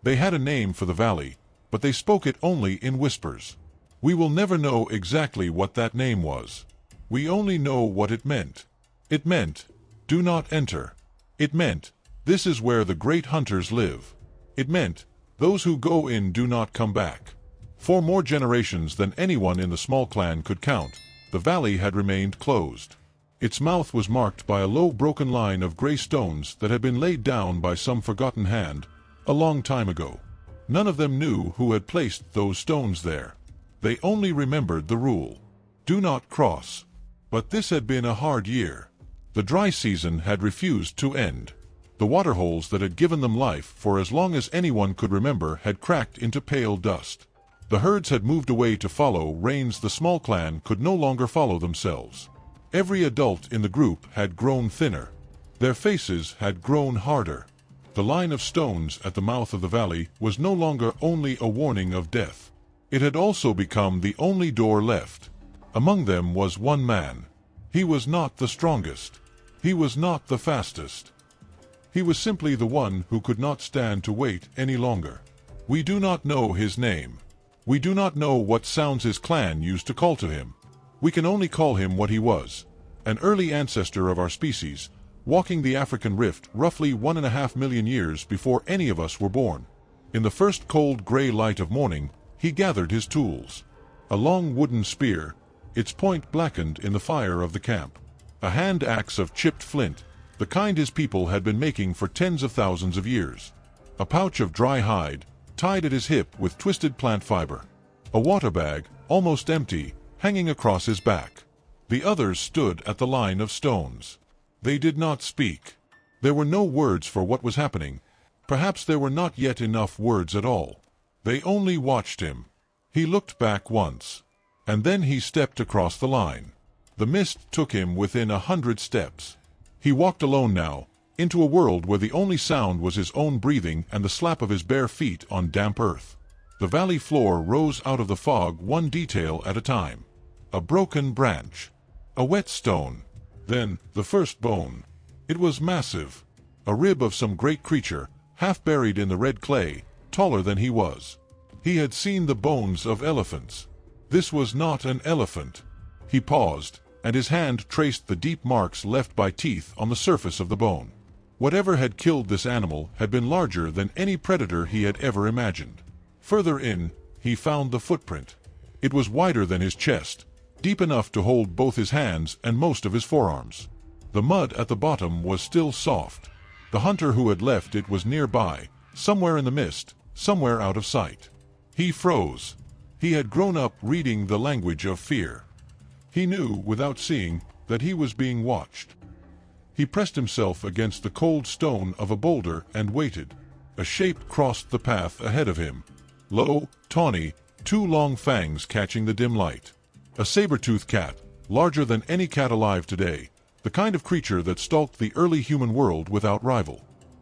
They had a name for the valley, but they spoke it only in whispers. We will never know exactly what that name was. We only know what it meant. It meant, "Do not enter." It meant, "This is where the great hunters live." It meant, "Those who go in do not come back." For more generations than anyone in the small clan could count, the valley had remained closed. Its mouth was marked by a low broken line of gray stones that had been laid down by some forgotten hand, a long time ago. None of them knew who had placed those stones there. They only remembered the rule: do not cross. But this had been a hard year. The dry season had refused to end. The waterholes that had given them life for as long as anyone could remember had cracked into pale dust. The herds had moved away to follow rains the small clan could no longer follow themselves. Every adult in the group had grown thinner. Their faces had grown harder. The line of stones at the mouth of the valley was no longer only a warning of death. It had also become the only door left. Among them was one man. He was not the strongest. He was not the fastest. He was simply the one who could not stand to wait any longer. We do not know his name. We do not know what sounds his clan used to call to him. We can only call him what he was: an early ancestor of our species, walking the African rift roughly 1.5 million years before any of us were born. In the first cold gray light of morning, he gathered his tools. A long wooden spear, its point blackened in the fire of the camp. A hand axe of chipped flint, the kind his people had been making for tens of thousands of years. A pouch of dry hide, tied at his hip with twisted plant fiber. A water bag, almost empty, hanging across his back. The others stood at the line of stones. They did not speak. There were no words for what was happening. Perhaps there were not yet enough words at all. They only watched him. He looked back once. And then he stepped across the line. The mist took him within 100 steps. He walked alone now, into a world where the only sound was his own breathing and the slap of his bare feet on damp earth. The valley floor rose out of the fog one detail at a time. A broken branch. A wet stone. Then, the first bone. It was massive. A rib of some great creature, half buried in the red clay, taller than he was. He had seen the bones of elephants. This was not an elephant. He paused, and his hand traced the deep marks left by teeth on the surface of the bone. Whatever had killed this animal had been larger than any predator he had ever imagined. Further in, he found the footprint. It was wider than his chest, deep enough to hold both his hands and most of his forearms. The mud at the bottom was still soft. The hunter who had left it was nearby, somewhere in the mist, somewhere out of sight. He froze. He had grown up reading the language of fear. He knew, without seeing, that he was being watched. He pressed himself against the cold stone of a boulder and waited. A shape crossed the path ahead of him. Low, tawny, two long fangs catching the dim light. A saber-toothed cat, larger than any cat alive today, the kind of creature that stalked the early human world without rival.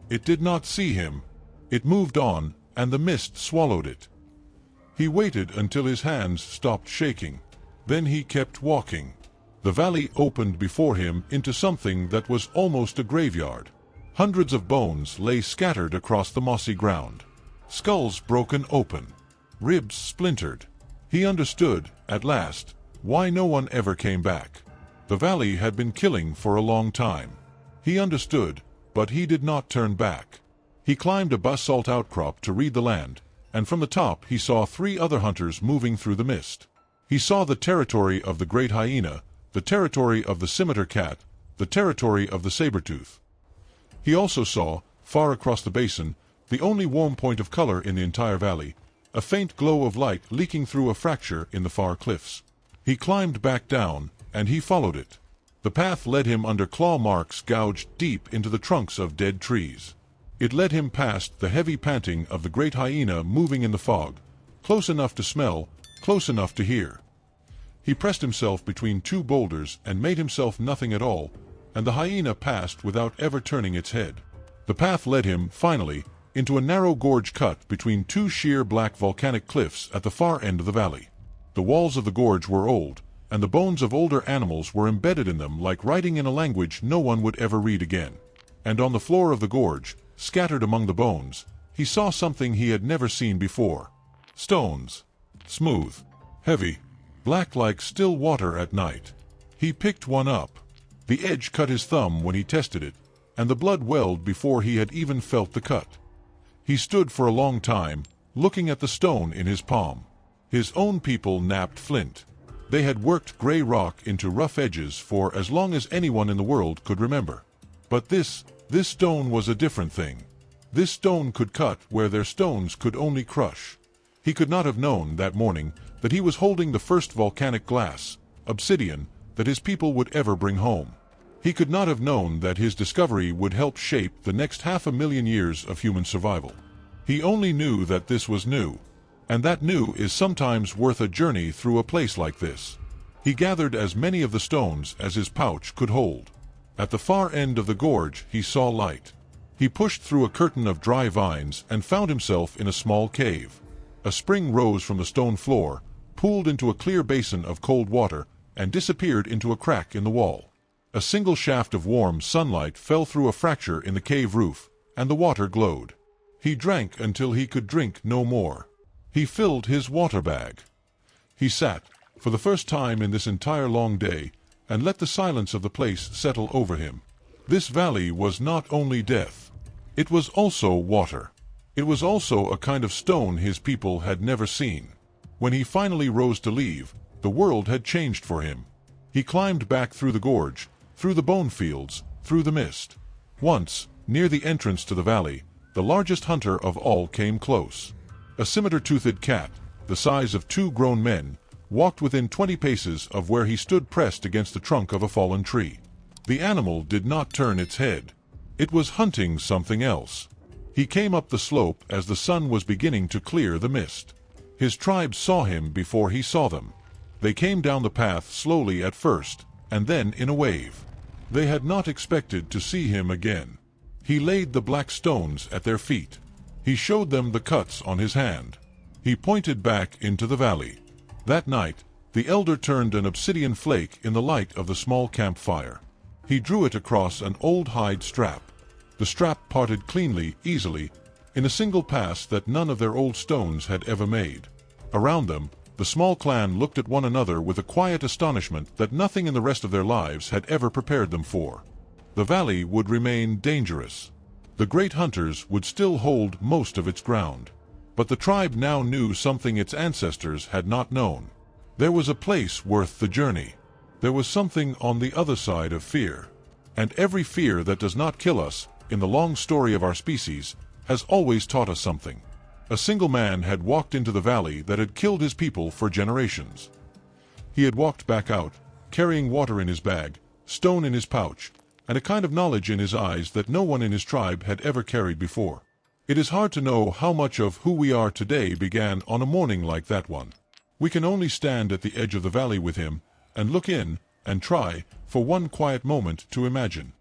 It did not see him. It moved on, and the mist swallowed it. He waited until his hands stopped shaking. Then he kept walking. The valley opened before him into something that was almost a graveyard. Hundreds of bones lay scattered across the mossy ground. Skulls broken open. Ribs splintered. He understood, at last, why no one ever came back. The valley had been killing for a long time. He understood, but he did not turn back. He climbed a basalt outcrop to read the land, and from the top he saw 3 other hunters moving through the mist. He saw the territory of the great hyena, the territory of the scimitar cat, the territory of the saber-tooth. He also saw, far across the basin, the only warm point of color in the entire valley, a faint glow of light leaking through a fracture in the far cliffs. He climbed back down, and he followed it. The path led him under claw marks gouged deep into the trunks of dead trees. It led him past the heavy panting of the great hyena moving in the fog, close enough to smell, close enough to hear. He pressed himself between 2 boulders and made himself nothing at all, and the hyena passed without ever turning its head. The path led him, finally, into a narrow gorge cut between 2 sheer black volcanic cliffs at the far end of the valley. The walls of the gorge were old, and the bones of older animals were embedded in them like writing in a language no one would ever read again. And on the floor of the gorge, scattered among the bones, He saw something he had never seen before. Stones. Smooth. Heavy. Black like still water at night. He picked one up. The edge cut his thumb when he tested it, and the blood welled before he had even felt the cut. He stood for a long time, looking at the stone in his palm. His own people knapped flint. They had worked gray rock into rough edges for as long as anyone in the world could remember. But this stone was a different thing. This stone could cut where their stones could only crush. He could not have known that morning that he was holding the first volcanic glass, obsidian, that his people would ever bring home. He could not have known that his discovery would help shape the next 500,000 years of human survival. He only knew that this was new, and that new is sometimes worth a journey through a place like this. He gathered as many of the stones as his pouch could hold. At the far end of the gorge he saw light. He pushed through a curtain of dry vines and found himself in a small cave. A spring rose from the stone floor, pooled into a clear basin of cold water, and disappeared into a crack in the wall. A single shaft of warm sunlight fell through a fracture in the cave roof, and the water glowed. He drank until he could drink no more. He filled his water bag. He sat, for the first time in this entire long day, and let the silence of the place settle over him. This valley was not only death. It was also water. It was also a kind of stone his people had never seen. When he finally rose to leave, the world had changed for him. He climbed back through the gorge, through the bone fields, through the mist. Once, near the entrance to the valley, the largest hunter of all came close. A scimitar-toothed cat, the size of 2 grown men, walked within 20 paces of where he stood pressed against the trunk of a fallen tree. The animal did not turn its head. It was hunting something else. He came up the slope as the sun was beginning to clear the mist. His tribe saw him before he saw them. They came down the path slowly at first, and then in a wave. They had not expected to see him again. He laid the black stones at their feet. He showed them the cuts on his hand. He pointed back into the valley. That night, the elder turned an obsidian flake in the light of the small campfire. He drew it across an old hide strap. The strap parted cleanly, easily, in a single pass that none of their old stones had ever made. Around them, the small clan looked at one another with a quiet astonishment that nothing in the rest of their lives had ever prepared them for. The valley would remain dangerous. The great hunters would still hold most of its ground. But the tribe now knew something its ancestors had not known. There was a place worth the journey. There was something on the other side of fear. And every fear that does not kill us, in the long story of our species, has always taught us something. A single man had walked into the valley that had killed his people for generations. He had walked back out, carrying water in his bag, stone in his pouch, and a kind of knowledge in his eyes that no one in his tribe had ever carried before. It is hard to know how much of who we are today began on a morning like that one. We can only stand at the edge of the valley with him, and look in, and try, for one quiet moment, to imagine.